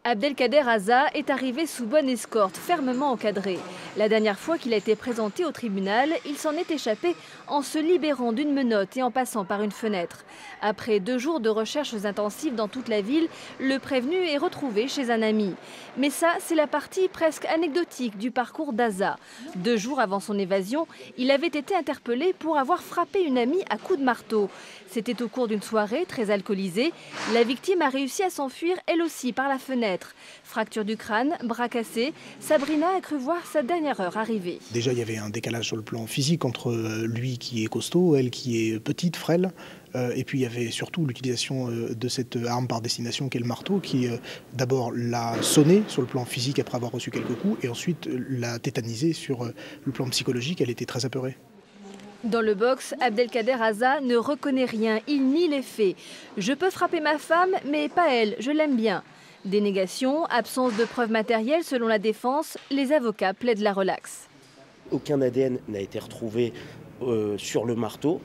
Abdelkader Aza est arrivé sous bonne escorte, fermement encadré. La dernière fois qu'il a été présenté au tribunal, il s'en est échappé en se libérant d'une menotte et en passant par une fenêtre. Après 2 jours de recherches intensives dans toute la ville, le prévenu est retrouvé chez un ami. Mais ça, c'est la partie presque anecdotique du parcours d'Aza. 2 jours avant son évasion, il avait été interpellé pour avoir frappé une amie à coups de marteau. C'était au cours d'une soirée très alcoolisée. La victime a réussi à s'enfuir elle aussi par la fenêtre. Fracture du crâne, bras cassé, Sabrina a cru voir sa dernière heure arriver. Déjà, il y avait un décalage sur le plan physique entre lui qui est costaud, elle qui est petite, frêle. Et puis il y avait surtout l'utilisation de cette arme par destination qu'est le marteau, qui d'abord l'a sonné sur le plan physique après avoir reçu quelques coups, et ensuite l'a tétanisé sur le plan psychologique. Elle était très apeurée. Dans le box, Abdelkader Aza ne reconnaît rien, il nie les faits. Je peux frapper ma femme, mais pas elle, je l'aime bien. Dénégation, absence de preuves matérielles selon la défense, les avocats plaident la relaxe. Aucun ADN n'a été retrouvé sur le marteau.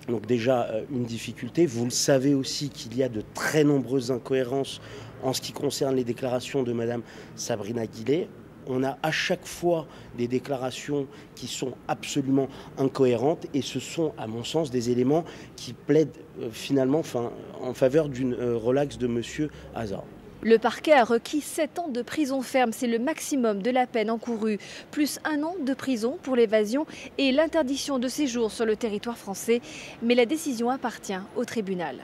Donc déjà une difficulté. Vous le savez aussi qu'il y a de très nombreuses incohérences en ce qui concerne les déclarations de Madame Sabrina Guillet. On a à chaque fois des déclarations qui sont absolument incohérentes et ce sont, à mon sens, des éléments qui plaident finalement en faveur d'une relaxe de Monsieur Aza. Le parquet a requis 7 ans de prison ferme, c'est le maximum de la peine encourue, plus 1 an de prison pour l'évasion et l'interdiction de séjour sur le territoire français. Mais la décision appartient au tribunal.